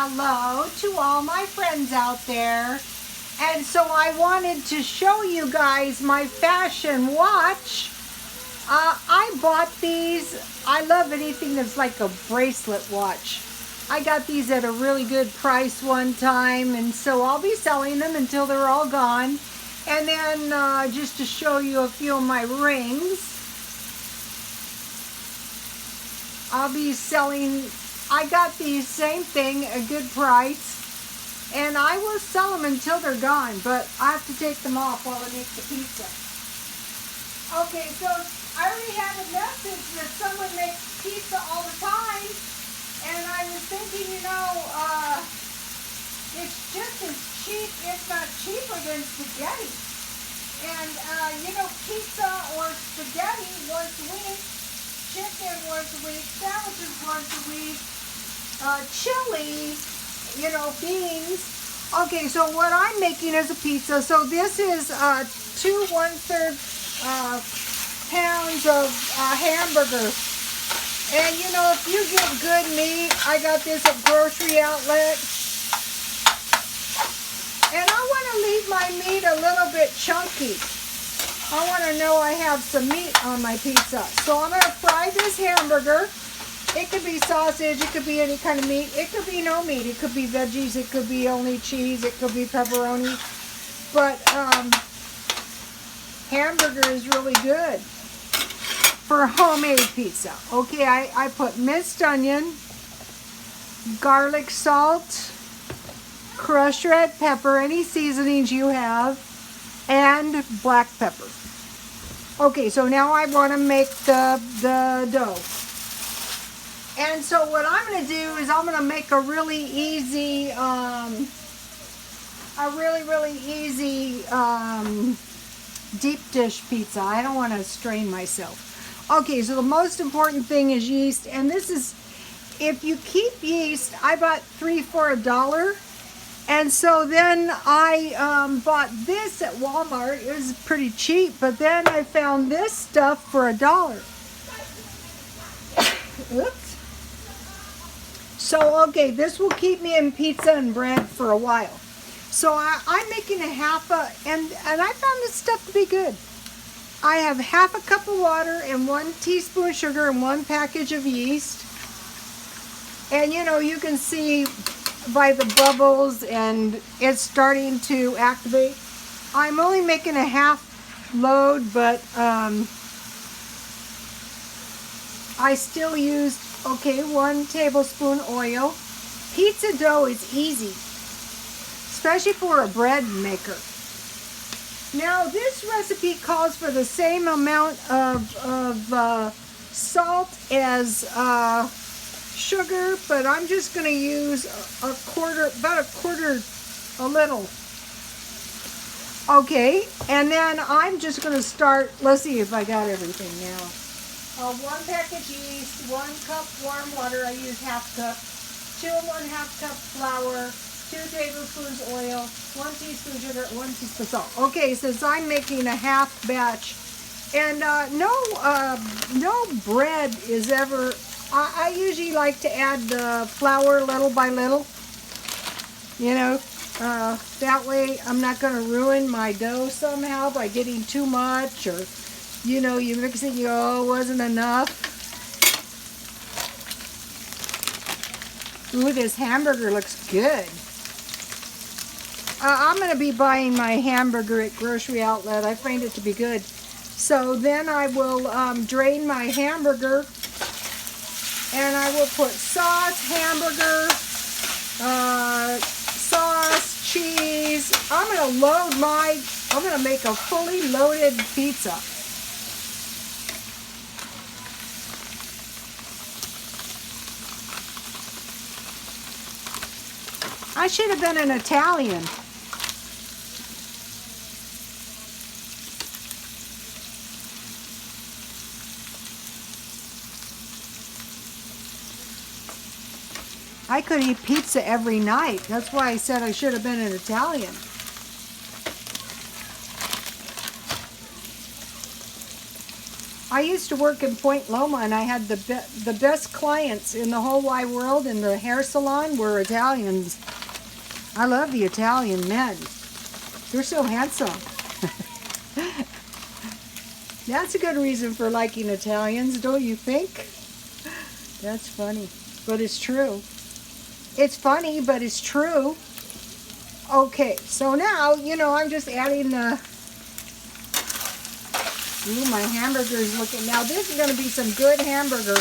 hello to all my friends out there. And so I wanted to show you guys my fashion watch. I bought these. I love anything that's like a bracelet watch. I got these at a really good price one time, and so I'll be selling them until they're all gone. And then just to show you a few of my rings, I'll be selling. I got these, same thing, a good price, and I will sell them until they're gone, but I have to take them off while I make the pizza. Okay, so I already have a message that someone makes pizza all the time, and I was thinking, you know, it's just as cheap, if not cheaper than spaghetti. And, you know, pizza or spaghetti once a week, chicken once a week, sandwiches once a week, chili, you know, beans. Okay, so what I'm making is a pizza. So this is 2 1/3 pounds of hamburger. And you know, if you get good meat, I got this at Grocery Outlet. And I want to leave my meat a little bit chunky. I want to know I have some meat on my pizza. So I'm going to fry this hamburger. It could be sausage, it could be any kind of meat. It could be no meat. It could be veggies, it could be only cheese, it could be pepperoni. But hamburger is really good for homemade pizza. Okay, I put minced onion, garlic salt, crushed red pepper, any seasonings you have, and black pepper. Okay, so now I want to make the dough. And so what I'm going to do is I'm going to make a really easy, deep dish pizza. I don't want to strain myself. Okay, so the most important thing is yeast, and this is, if you keep yeast, I bought 3 for $1, and so then I bought this at Walmart. It was pretty cheap, but then I found this stuff for $1. Oops. So, okay, this will keep me in pizza and bread for a while. So I'm making a and I found this stuff to be good. I have 1/2 cup of water and 1 teaspoon of sugar and 1 package of yeast. And you know, you can see by the bubbles and it's starting to activate. I'm only making a 1/2 load, but I still used, okay, 1 tablespoon oil. Pizza dough is easy, especially for a bread maker. Now this recipe calls for the same amount of salt as sugar, but I'm just going to use about a quarter, a little. Okay, and then I'm just going to start, let's see if I got everything now. 1 package yeast, 1 cup warm water, I use 1/2 cup, 2 1/2 cup flour, 2 tablespoons oil, 1 teaspoon sugar, 1 teaspoon salt. Okay, since I'm making a 1/2 batch, and no bread is ever, I usually like to add the flour little by little, you know, that way I'm not going to ruin my dough somehow by getting too much, or you know, you mix it, you go, oh, it wasn't enough. Ooh, this hamburger looks good. I'm going to be buying my hamburger at Grocery Outlet. I find it to be good. So then I will drain my hamburger, and I will put sauce, hamburger, sauce, cheese. I'm going to make a fully loaded pizza. I should have been an Italian. I could eat pizza every night. That's why I said I should have been an Italian. I used to work in Point Loma, and I had the best clients in the whole wide world in the hair salon were Italians. I love the Italian men. They're so handsome. That's a good reason for liking Italians, don't you think? That's funny, but it's true. It's funny, but it's true. Okay, so now, I'm just adding the... Ooh, my hamburger is looking... Now, this is going to be some good hamburger.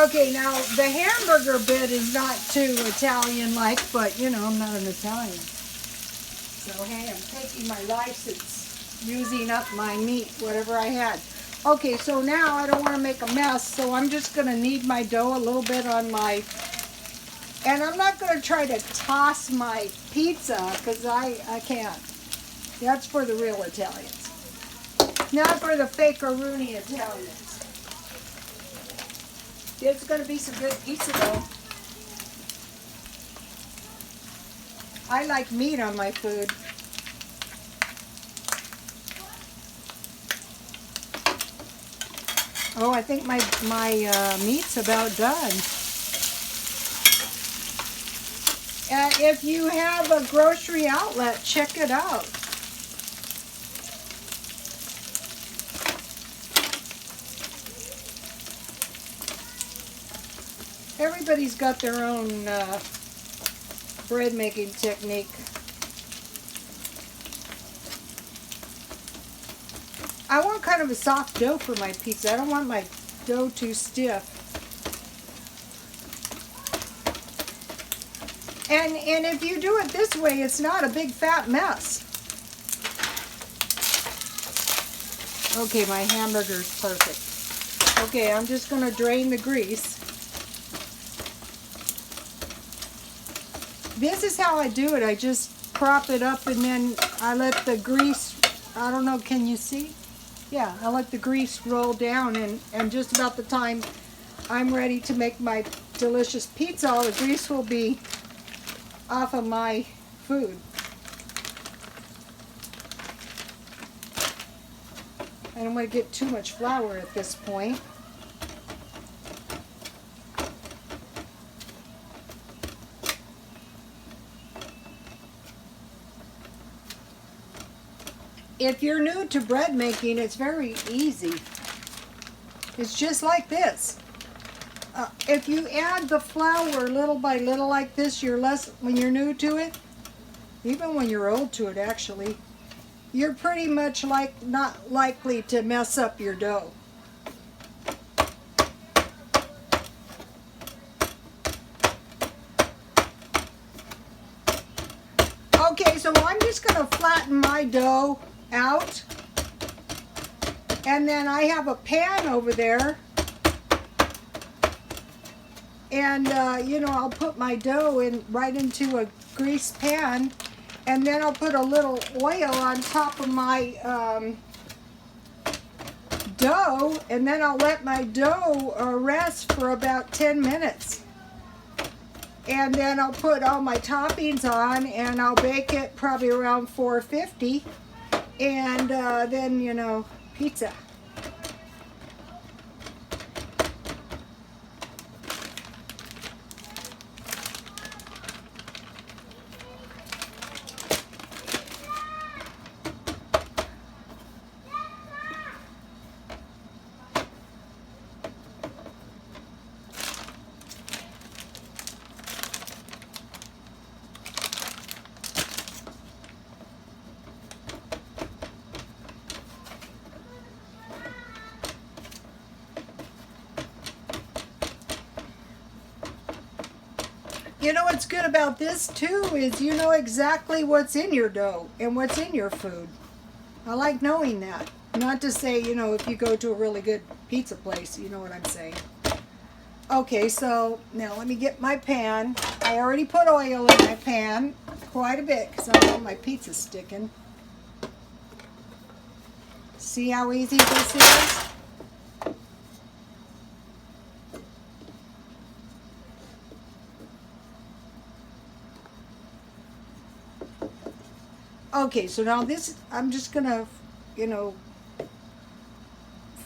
Okay, now, the hamburger bit is not too Italian-like, but, I'm not an Italian. So, hey, I'm taking my license, using up my meat, whatever I had. Okay, so now I don't want to make a mess, so I'm just going to knead my dough a little bit on my... And I'm not going to try to toss my pizza, because I can't. That's for the real Italians. Not for the fakeroonie Italians. It's going to be some good pizza, though. I like meat on my food. Oh, I think my meat's about done. If you have a grocery outlet, check it out. Everybody's got their own bread making technique. I want kind of a soft dough for my pizza. I don't want my dough too stiff. And if you do it this way, it's not a big fat mess. Okay, my hamburger's perfect. Okay, I'm just going to drain the grease. This is how I do it. I just prop it up and then I let the grease, I don't know, can you see? Yeah, I let the grease roll down, and just about the time I'm ready to make my delicious pizza, all the grease will be off of my food. I don't want to get too much flour at this point. If you're new to bread making, it's very easy. It's just like this. If you add the flour little by little like this, when you're new to it, even when you're old to it actually, you're pretty much not likely to mess up your dough. Okay, so I'm just going to flatten my dough out, and then I have a pan over there, and I'll put my dough right into a greased pan, and then I'll put a little oil on top of my dough, and then I'll let my dough rest for about 10 minutes. And then I'll put all my toppings on, and I'll bake it probably around 450. And then, pizza. What's good about this too is you know exactly what's in your dough and what's in your food. I like knowing that. Not to say, if you go to a really good pizza place, you know what I'm saying. Okay, so now let me get my pan. I already put oil in my pan, quite a bit, because I don't want my pizza sticking. See how easy this is? Okay, so now this, I'm just gonna,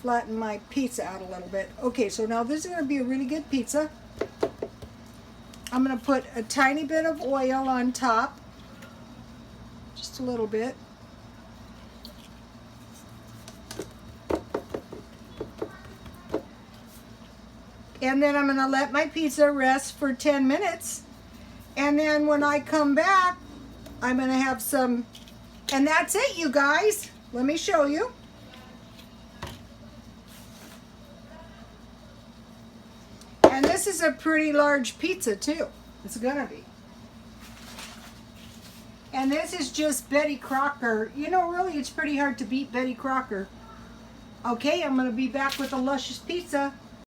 flatten my pizza out a little bit. Okay, so now this is going to be a really good pizza. I'm going to put a tiny bit of oil on top. Just a little bit. And then I'm going to let my pizza rest for 10 minutes. And then when I come back, I'm going to have some, and that's it, you guys. Let me show you. And this is a pretty large pizza too. It's going to be. And this is just Betty Crocker. You know, really, it's pretty hard to beat Betty Crocker. Okay, I'm going to be back with a luscious pizza.